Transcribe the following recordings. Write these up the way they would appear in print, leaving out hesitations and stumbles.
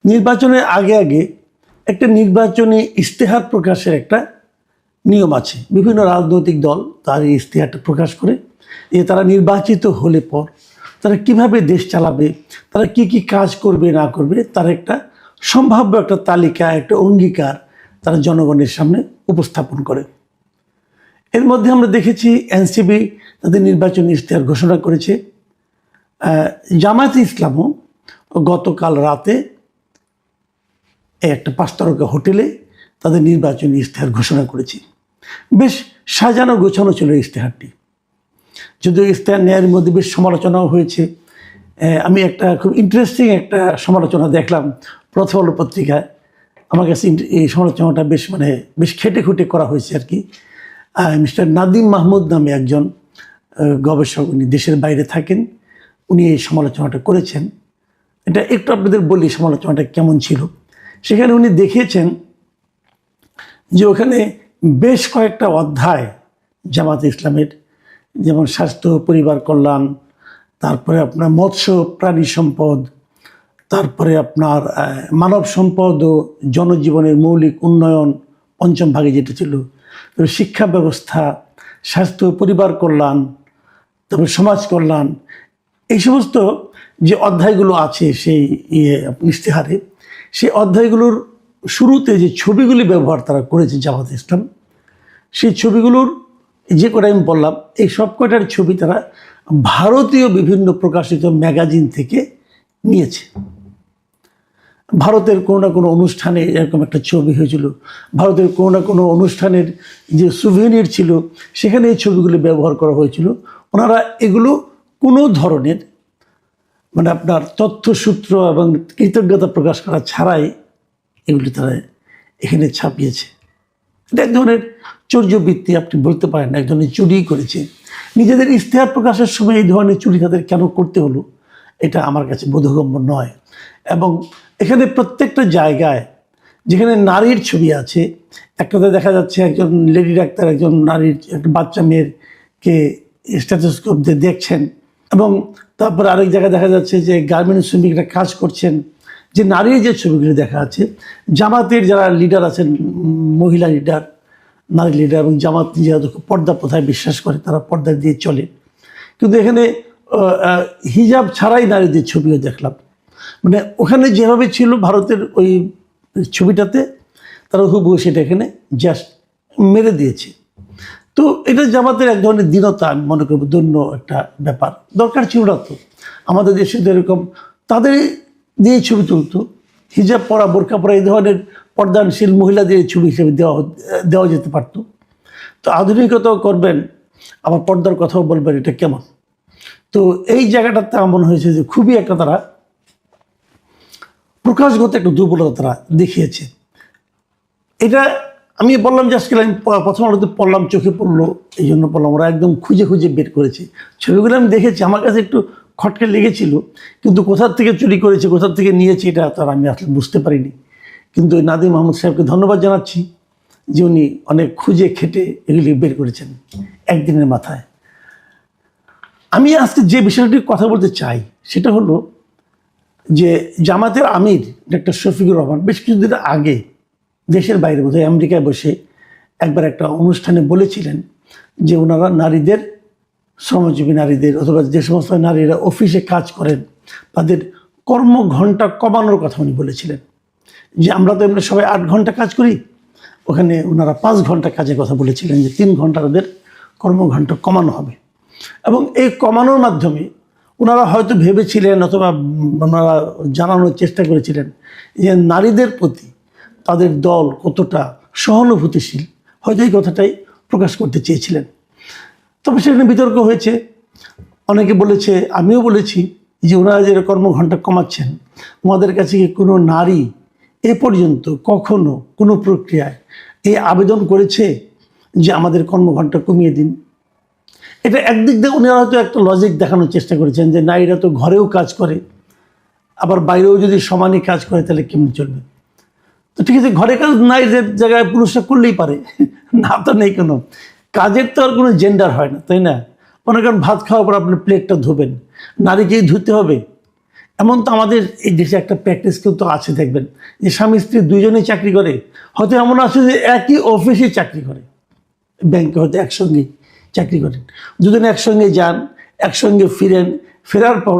নির্বাচনের আগে আগে একটা নির্বাচনী ইশতেহার প্রকাশের একটা নিয়ম আছে। বিভিন্ন রাজনৈতিক দল তার এই ইশতেহারটা প্রকাশ করে যে তারা নির্বাচিত হলে পর তারা কিভাবে দেশ চালাবে, তারা কি কি কাজ করবে না করবে, তার একটা সম্ভাব্য একটা তালিকা, একটা অঙ্গীকার তারা জনগণের সামনে উপস্থাপন করে। এর মধ্যে আমরা দেখেছি এনসিপি তাদের নির্বাচনী ইশতেহার ঘোষণা করেছে। জামায়াতে ইসলামও গতকাল রাতে একটা 5 তারকা হোটেলে তাদের নির্বাচনী ইশতেহার ঘোষণা করেছে। বেশ সাজানো গোছানো ছিল ইশতেহারটি, যদিও ইশতেহার নেয়ার মধ্যে বেশ সমালোচনাও হয়েছে। আমি একটা খুব ইন্টারেস্টিং একটা সমালোচনা দেখলাম প্রথম আলো পত্রিকায়। আমার কাছে এই সমালোচনাটা বেশ খেটে খুঁটে করা হয়েছে আর কি। মিস্টার নাদিম মাহমুদ নামে একজন গবেষক, উনি দেশের বাইরে থাকেন, উনি এই সমালোচনাটা করেছেন। এটা একটু আপনাদের বলি সমালোচনাটা কেমন ছিল। সেখানে উনি দেখিয়েছেন যে ওখানে বেশ কয়েকটা অধ্যায় জামায়াতে ইসলামের, যেমন স্বাস্থ্য পরিবার কল্যাণ, তারপরে আপনার মৎস্য প্রাণী সম্পদ, তারপরে আপনার মানব সম্পদ ও জনজীবনের মৌলিক উন্নয়ন 5ম ভাগে যেটা ছিল, শিক্ষা ব্যবস্থা, স্বাস্থ্য পরিবার কল্যাণ, তারপরে সমাজ কল্যাণ, এই সমস্ত যে অধ্যায়গুলো আছে সেই ইশতেহারে, সেই অধ্যায়গুলোর শুরুতে যে ছবিগুলি ব্যবহার তারা করেছে জামায়াতে ইসলাম, সেই ছবিগুলোর যে কটা আমি বললাম, এই সব কটার ছবি তারা ভারতীয় বিভিন্ন প্রকাশিত ম্যাগাজিন থেকে নিয়েছে। ভারতের কোনো না কোনো অনুষ্ঠানে এরকম একটা ছবি হয়েছিল, ভারতের কোনো না কোনো অনুষ্ঠানের যে সুভেনির ছিল সেখানে এই ছবিগুলো ব্যবহার করা হয়েছিল। ওনারা এগুলো কোনো ধরনের আপনার তথ্যসূত্র এবং কৃতজ্ঞতা প্রকাশ করা ছাড়াই এগুলি তারা এখানে ছাপিয়েছে। এটা এক ধরনের চর্যবৃত্তি আপনি বলতে পারেন, এক ধরনের চুরি করেছে। নিজেদের ইশতেহার প্রকাশের সময় এই ধরনের চুরি তাদের কেন করতে হলো, এটা আমার কাছে বোধগম্য নয়। এবং এখানে প্রত্যেকটা জায়গায় যেখানে নারীর ছবি আছে, একটাতে দেখা যাচ্ছে একজন লেডি ডাক্তার একজন নারীর একটা বাচ্চা মেয়েরকে স্টেথোস্কোপ দিয়ে দেখছেন, এবং তারপর আরেক জায়গায় দেখা যাচ্ছে যে গার্মেন্টস শ্রমিকরা কাজ করছেন। যে নারীর যে ছবিগুলি দেখা আছে, জামাতের যারা লিডার আছেন, মহিলা লিডার, নারী লিডার, এবং জামাত যেহেতু পর্দা প্রথায় বিশ্বাস করে তারা পর্দা দিয়ে চলে, কিন্তু এখানে হিজাব ছাড়াই নারীদের ছবিও দেখলাম। ওখানে যেভাবে ছিল ভারতের ওই ছবিটাতে, তারা হুবহু সেটা এখানে জাস্ট মেরে দিয়েছে। তো এটা জামাতের এক ধরনের দীনতা আমি মনে করব, দৈন্য একটা ব্যাপার। দরকার ছিল না তো, আমাদের দেশে তো এরকম তাদের দিয়ে ছবি তুলতো, হিজাব পরা বোরকা পরা এই ধরনের পর্দানশীল মহিলাদের ছবি হিসেবে দেওয়া যেতে পারত। তো আধুনিকতাও করবেন, আবার পর্দার কথাও বলবেন, এটা কেমন? তো এই জায়গাটাতে আমার মনে হয়েছে যে খুবই একটা তারা প্রকাশগত একটা দুর্বলতা তারা দেখিয়েছে। এটা আমি বললাম যে আজকে আমি প্রথম আলোতে পড়লাম, চোখে পড়লো, এই জন্য বললাম। ওরা একদম খুঁজে খুঁজে বের করেছে ছবিগুলো। আমি দেখেছি, আমার কাছে একটু খটকে লেগেছিল, কিন্তু কোথার থেকে চুরি করেছে, কোথার থেকে নিয়েছে, এটা তার আমি আসলে বুঝতে পারিনি। কিন্তু নাদিম মাহমুদ সাহেবকে ধন্যবাদ জানাচ্ছি যে উনি অনেক খুঁজে খেটে এগুলি বের করেছেন একদিনের মাথায়। আমি আজকে যে বিষয়টির কথা বলতে চাই সেটা হলো যে জামাতের আমির ডক্টর শফিকুর রহমান বেশ কিছুদিন আগে দেশের বাইরে, বোধহয় আমেরিকায় বসে একবার একটা অনুষ্ঠানে বলেছিলেন যে ওনারা নারীদের, শ্রমজীবী নারীদের, অথবা যে সমস্ত নারীরা অফিসে কাজ করেন তাদের কর্মঘণ্টা কমানোর কথা উনি বলেছিলেন। যে আমরা তো এমনি সবাই 8 ঘন্টা কাজ করি, ওখানে ওনারা 5 ঘন্টা কাজের কথা বলেছিলেন, যে 3 ঘন্টা তাদের কর্মঘণ্টা কমানো হবে। এবং এই কমানোর মাধ্যমে ওনারা হয়তো ভেবেছিলেন, অথবা ওনারা জানানোর চেষ্টা করেছিলেন যে নারীদের প্রতি তাদের দল কতটা সহানুভূতিশীল, হয়তো এই কথাটাই প্রকাশ করতে চেয়েছিলেন। তবে সেখানে বিতর্ক হয়েছে, অনেকে বলেছে, আমিও বলেছি, যে ওনারা যে কর্মঘণ্টা কমাচ্ছেন, ওনাদের কাছে কি কোনো নারী এ পর্যন্ত কখনো কোনো প্রক্রিয়ায় এই আবেদন করেছে যে আমাদের কর্মঘণ্টা কমিয়ে দিন? এটা একদিক দিয়ে উনারা হয়তো একটা লজিক দেখানোর চেষ্টা করেছেন যে নারীরা তো ঘরেও কাজ করে, আবার বাইরেও যদি সমানই কাজ করে তাহলে কেমন চলবে? তো ঠিক আছে, ঘরে কাজ নারীদের জায়গায় পুরুষরা করলেই পারে, না তো নেই কোনো কাজের, তো আর কোনো জেন্ডার হয় না, তাই না? মনে করেন ভাত খাওয়ার পর আপনি প্লেটটা ধোবেন, নারীকেই ধুতে হবে? এমন তো আমাদের এই দেশে একটা প্র্যাকটিস কিন্তু আছে, দেখবেন যে স্বামী স্ত্রী দুইজনেই চাকরি করে, হয়তো এমন আছে যে একই অফিসে চাকরি করে, ব্যাংকে হয়তো একসঙ্গেই চাকরি করেন, দুজনে একসঙ্গে যান, একসঙ্গে ফিরেন, ফেরার পর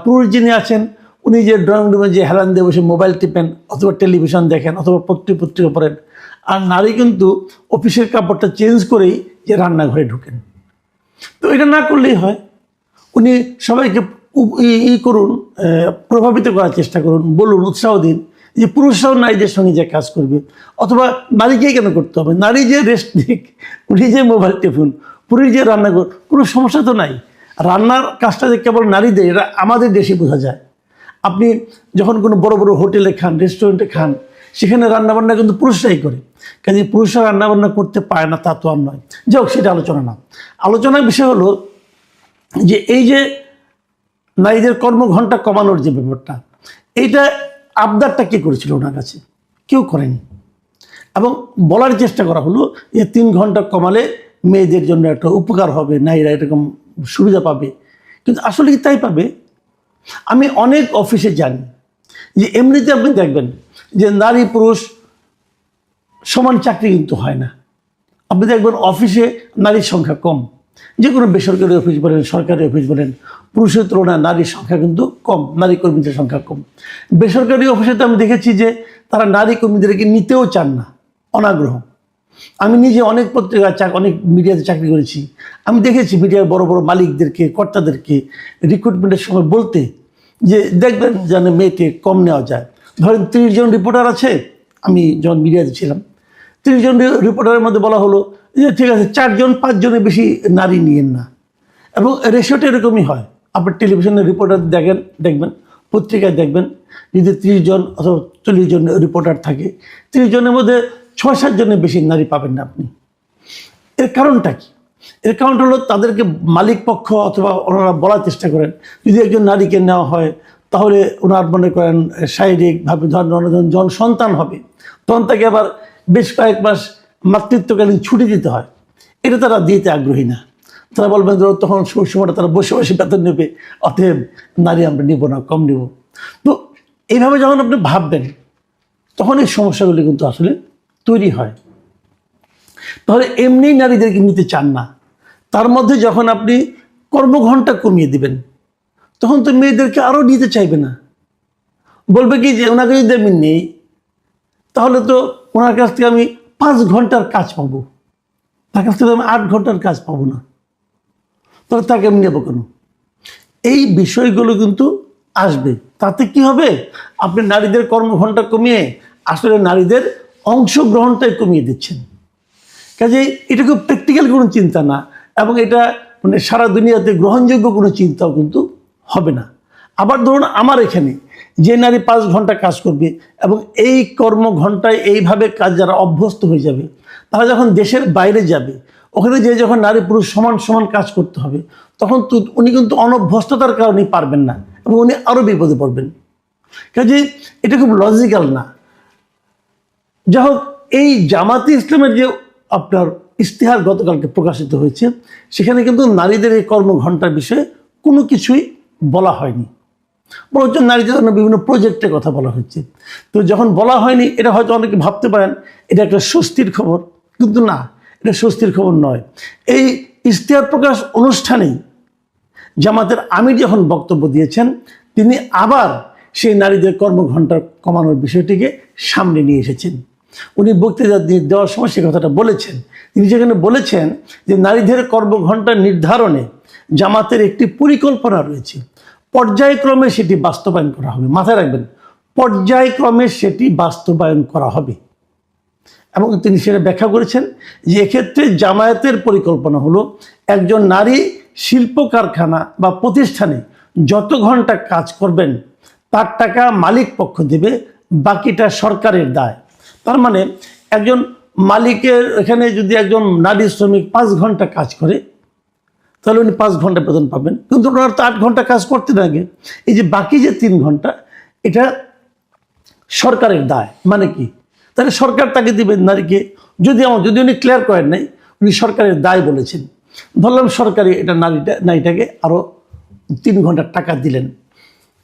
পুরুষ যিনি আছেন উনি যে ড্রয়িং রুমে যে হেলান দিয়ে বসে মোবাইল টিপেন অথবা টেলিভিশন দেখেন অথবা পত্রিকা পড়েন, আর নারী কিন্তু অফিসের কাপড়টা চেঞ্জ করেই যে রান্নাঘরে ঢুকেন। তো এটা না করলেই হয়, উনি সবাইকে করুন, প্রভাবিত করার চেষ্টা করুন, বলুন, উৎসাহ দিন যে পুরুষরাও নারীদের সঙ্গে যে কাজ করবে, অথবা নারীকেই কেন করতে হবে, নারী যে রেস্ট দিক, উনি যে মোবাইল টিপুন, পুরুষ যে রান্না করুন, কোনো সমস্যা তো নাই। রান্নার কাজটা যে কেবল নারীদের, এটা আমাদের দেশে বোঝা যায়। আপনি যখন কোনো বড় বড় হোটেলে খান, রেস্টুরেন্টে খান, সেখানে রান্নাবান্না কিন্তু পুরুষরাই করে, কাজে পুরুষরা রান্নাবান্না করতে পারে না তা তো আর নয়। যাই হোক, সেটা আলোচনা না। আলোচনার বিষয় হলো যে এই যে নারীদের কর্মঘণ্টা কমানোর যে ব্যাপারটা, এইটা আবদারটা কে করেছিল ওনার কাছে? কেউ করেনি। এবং বলার চেষ্টা করা হলো যে 3 ঘন্টা কমালে মেয়েদের জন্য একটা উপকার হবে, নারীরা এরকম সুবিধা পাবে। কিন্তু আসলে কি তাই পাবে? আমি অনেক অফিসে জানি যে এমনিতে আপনি দেখবেন যে নারী পুরুষ সমান চাকরি কিন্তু হয় না। আপনি দেখবেন অফিসে নারীর সংখ্যা কম, যে কোনো বেসরকারি অফিস বলেন, সরকারি অফিস বলেন, পুরুষের তুলনায় নারীর সংখ্যা কিন্তু কম, নারী কর্মীদের সংখ্যা কম। বেসরকারি অফিসে তো আমি দেখেছি যে তারা নারী কর্মীদেরকে নিতেও চান না, অনাগ্রহ। আমি নিজে অনেক অনেক মিডিয়াতে চাকরি করেছি, আমি দেখেছি মিডিয়ার বড় বড় মালিকদেরকে, কর্তাদেরকে রিক্রুটমেন্টের সময় বলতে যে দেখবেন যেন মেয়েকে কম নেওয়া যায়। ধরেন 30 জন রিপোর্টার আছে, আমি যখন মিডিয়াতে ছিলাম, 30 জন রিপোর্টারের মধ্যে বলা হলো যে ঠিক আছে 4 জন 5 জনের বেশি নারী নিয়েন না। এবং রেশিওটা এরকমই হয়। আপনার টেলিভিশনের রিপোর্টার দেখবেন, পত্রিকায় দেখবেন, যদি 30 জন অথবা 40 জন রিপোর্টার থাকে, 30 জনের মধ্যে 6-7 জনের বেশি নারী পাবেন না আপনি। এর কারণটা কি? এর কারণটা হলো তাদেরকে মালিক পক্ষ অথবা ওনারা বলার চেষ্টা করেন যদি একজন নারীকে নেওয়া হয় তাহলে ওনার মনে করেন শারীরিকভাবে ধরেন জন সন্তান হবে, তখন তাকে আবার বেশ কয়েক মাস মাতৃত্বকালীন ছুটি দিতে হয়, এটা তারা দিতে আগ্রহী না। তারা বলবেন তখন সময়টা তারা বসে বসে বেতন নেবে, অতএব নারী আমরা নিব না, কম নিব। তো এইভাবে যখন আপনি ভাববেন তখন এই সমস্যাগুলি কিন্তু আসলে তৈরি হয়। তাহলে এমনি নারীদেরকে নিতে চান না, তার মধ্যে যখন আপনি কর্মঘণ্টা কমিয়ে দিবেন তখন তো মেয়েদেরকে আরও নিতে চাইবে না, বলবে কি যে ওনাকে যদি আমি নেই তাহলে তো ওনার কাছ থেকে আমি 5 ঘন্টার কাজ পাবো, তার কাছ থেকে আমি 8 ঘন্টার কাজ পাবো না, তাহলে তাকে আমি নেবো কেন? এই বিষয়গুলো কিন্তু আসবে। তাতে কি হবে? আপনি নারীদের কর্মঘণ্টা কমিয়ে আসলে নারীদের অংশগ্রহণটাই কমিয়ে দিচ্ছেন। কাজেই এটা খুব প্র্যাকটিক্যাল কোনো চিন্তা না, এবং এটা মানে সারা দুনিয়াতে গ্রহণযোগ্য কোনো চিন্তাও কিন্তু হবে না। আবার ধরুন আমার এখানে যে নারী 5 ঘন্টা কাজ করবে এবং এই কর্মঘণ্টায় এইভাবে কাজ যারা অভ্যস্ত হয়ে যাবে, তারা যখন দেশের বাইরে যাবে, ওখানে যে যখন নারী পুরুষ সমান সমান কাজ করতে হবে, তখন তো উনি কিন্তু অনভ্যস্ততার কারণেই পারবেন না এবং উনি আরও বিপদে পড়বেন। কাজেই এটা খুব লজিক্যাল না। যাই হোক, এই জামাতে ইসলামের যে আপনার ইশতেহার গতকালকে প্রকাশিত হয়েছে, সেখানে কিন্তু নারীদের এই কর্মঘণ্টার বিষয়ে কোনো কিছুই বলা হয়নি, বরঞ্চ নারীদের জন্য বিভিন্ন প্রজেক্টের কথা বলা হচ্ছে। তো যখন বলা হয়নি, এটা হয়তো অনেকে ভাবতে পারেন এটা একটা স্বস্তির খবর, কিন্তু না, এটা স্বস্তির খবর নয়। এই ইশতেহার প্রকাশ অনুষ্ঠানেই জামাতের আমির যখন বক্তব্য দিয়েছেন, তিনি আবার সেই নারীদের কর্মঘণ্টা কমানোর বিষয়টিকে সামনে নিয়ে এসেছেন। উনি বক্তৃতা দেওয়ার সময় সে কথাটা বলেছেন। তিনি সেখানে বলেছেন যে নারীদের কর্মঘণ্টা নির্ধারণে জামাতের একটি পরিকল্পনা রয়েছে, পর্যায়ক্রমে সেটি বাস্তবায়ন করা হবে। মাথায় রাখবেন, পর্যায়ক্রমে সেটি বাস্তবায়ন করা হবে। এবং তিনি সেটা ব্যাখ্যা করেছেন যে এক্ষেত্রে জামায়াতের পরিকল্পনা হলো একজন নারী শিল্প কারখানা বা প্রতিষ্ঠানে যত ঘন্টা কাজ করবেন তার টাকা মালিক পক্ষ দেবে, বাকিটা সরকারের দায়। তার মানে একজন মালিকের এখানে যদি একজন নারী শ্রমিক 5 ঘন্টা কাজ করে তাহলে উনি 5 ঘন্টা বেতন পাবেন, কিন্তু ওনার তো 8 ঘন্টা কাজ করতে লাগে। এই যে বাকি যে 3 ঘন্টা, এটা সরকারের দায়। মানে কি? তাহলে সরকার তাকে দিবেন নারীকে, যদি উনি ক্লিয়ার করেন নাই, উনি সরকারের দায় বলেছেন। ধরলাম সরকারি এটা নারীটাকে আরও 3 ঘন্টার টাকা দিলেন,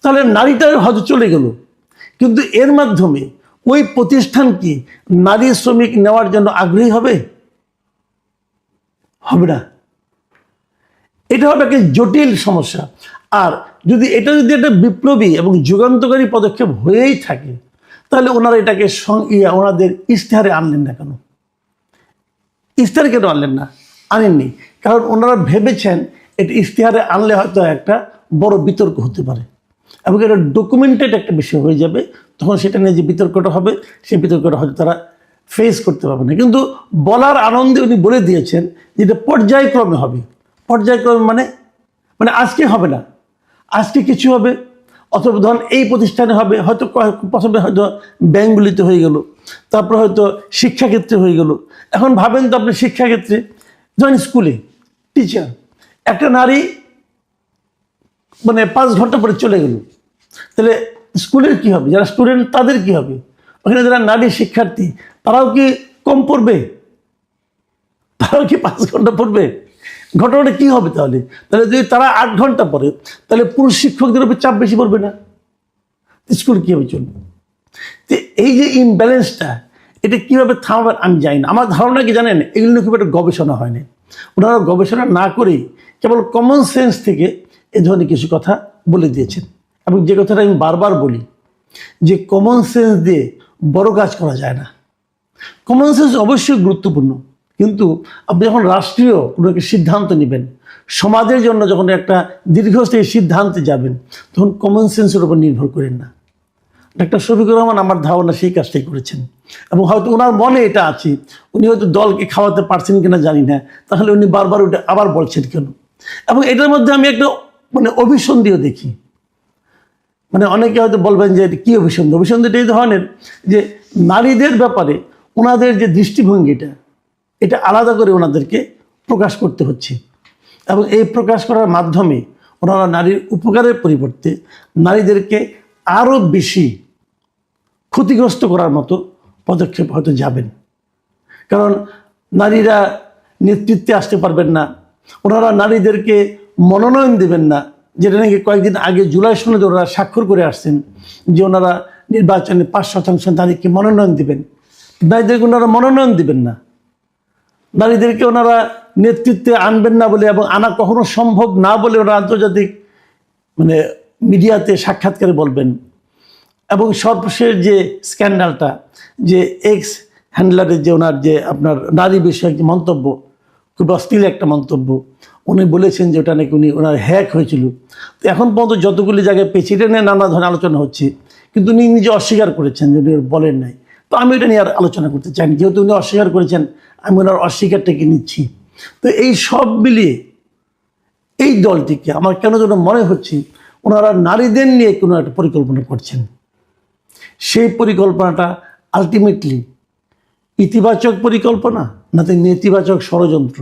তাহলে নারীটা হয়তো চলে গেল, কিন্তু এর মাধ্যমে ওই প্রতিষ্ঠান কি নারী শ্রমিক নেওয়ার জন্য আগ্রহী হবে? হবে না। এটা হবে একটা জটিল সমস্যা। আর যদি একটা বিপ্লবী এবং যুগান্তকারী পদক্ষেপ হয়েই থাকে, তাহলে ওনারা এটাকে ওনাদের ইশতেহারে আনলেন না কেন? ইশতেহারে কেন আনলেন না? আনেননি কারণ ওনারা ভেবেছেন এটা ইশতেহারে আনলে হয়তো একটা বড় বিতর্ক হতে পারে এবং এটা ডকুমেন্টেড একটা বিষয় হয়ে যাবে। তখন সেটা নিয়ে যে বিতর্কটা হবে, সেই বিতর্কটা হয়তো তারা ফেস করতে পারবে না। কিন্তু বলার আনন্দে উনি বলে দিয়েছেন যে এটা পর্যায়ক্রমে হবে। পর্যায়ক্রমে মানে আজকে হবে না, আজকে কিছু হবে, অথবা ধরুন এই প্রতিষ্ঠানে হবে, হয়তো প্রথমে হয়তো ব্যাংকগুলিতে হয়ে গেল, তারপর হয়তো শিক্ষাক্ষেত্রে হয়ে গেল। এখন ভাবেন তো আপনি শিক্ষাক্ষেত্রে, ধরেন স্কুলে টিচার, একটা নারী 5 ঘন্টা পরে চলে গেল, তাহলে স্কুলের কি হবে? যারা স্টুডেন্ট তাদের কি হবে? ওখানে যারা নারী শিক্ষার্থী তারাও কি কম পড়বে? তারাও কি 5 ঘন্টা পড়বে? ঘটনাটা কি হবে তাহলে? যদি তারা 8 ঘন্টা পড়ে, তাহলে পুরুষ শিক্ষকদের উপর চাপ বেশি পড়বে না? স্কুল কীভাবে চলবে? তো এই যে ইমব্যালেন্সটা, এটা কীভাবে থামাবেন আমি জানি না। আমার ধারণা কি জানেন, এগুলো নিয়ে খুব একটা গবেষণা হয়নি। ওনারা গবেষণা না করেই কেবল কমন সেন্স থেকে এ ধরনের কিছু কথা বলে দিয়েছেন। এবং যে কথাটা আমি বারবার বলি যে কমন সেন্স দিয়ে বড় কাজ করা যায় না। কমন সেন্স অবশ্যই গুরুত্বপূর্ণ, কিন্তু আপনি যখন রাষ্ট্রীয় কোনো একটা সিদ্ধান্ত নেবেন, সমাজের জন্য যখন একটা দীর্ঘস্থায়ী সিদ্ধান্তে যাবেন, তখন কমন সেন্সের উপর নির্ভর করেন না। ডাক্তার শফিকুর রহমান আমার ধারণা সেই কাজটাই করেছেন, এবং হয়তো ওনার মনে এটা আছে। উনি হয়তো দলকে খাওয়াতে পারছেন কিনা জানি না, তাহলে উনি বারবার ওটা আবার বলছেন কেন? এবং এটার মধ্যে আমি একটা অভিসন্ধিও দেখি। অনেকে হয়তো বলবেন যে কী অভিসন্ধি? অভিসন্ধিটা এই ধরনের যে নারীদের ব্যাপারে ওনাদের যে দৃষ্টিভঙ্গিটা, এটা আলাদা করে ওনাদেরকে প্রকাশ করতে হচ্ছে, এবং এই প্রকাশ করার মাধ্যমে ওনারা নারীর উপকারের পরিবর্তে নারীদেরকে আরও বেশি ক্ষতিগ্রস্ত করার মতো পদক্ষেপ হয়তো যাবেন। কারণ নারীরা নেতৃত্বে আসতে পারবেন না, ওনারা নারীদেরকে মনোনয়ন দেবেন না, যেটা নাকি কয়েকদিন আগে জুলাই সনদে ওনারা স্বাক্ষর করে আসছেন যে ওনারা নির্বাচনে 5% নারীকে মনোনয়ন দেবেন। নারীদেরকে ওনারা মনোনয়ন দেবেন না, নারীদেরকে ওনারা নেতৃত্বে আনবেন না বলে, এবং আনা কখনো সম্ভব না বলে ওনারা আন্তর্জাতিক মিডিয়াতে সাক্ষাৎকারে বলবেন। এবং সর্বশেষ যে স্ক্যান্ডালটা, যে এক্স হ্যান্ডলারের যে ওনার যে আপনার নারী বিষয়ক যে মন্তব্য, খুব অশ্লীল একটা মন্তব্য, উনি বলেছেন যে ওটা নাকি ওনার হ্যাক হয়েছিল। তো এখন পর্যন্ত যতগুলি জায়গায় পেয়েছি, এটা নিয়ে নানা ধরনের আলোচনা হচ্ছে, কিন্তু উনি নিজে অস্বীকার করেছেন যে উনি বলেন নাই। তো আমি এটা নিয়ে আর আলোচনা করতে চাইনি, যেহেতু উনি অস্বীকার করেছেন, আমি ওনার অস্বীকারটাকে নিচ্ছি। তো এই সব মিলিয়ে এই দলটিকে আমার কেন যেন মনে হচ্ছে ওনারা নারীদের নিয়ে কোনো একটা পরিকল্পনা করছেন। সেই পরিকল্পনাটা আলটিমেটলি ইতিবাচক পরিকল্পনা, না তো নেতিবাচক ষড়যন্ত্র।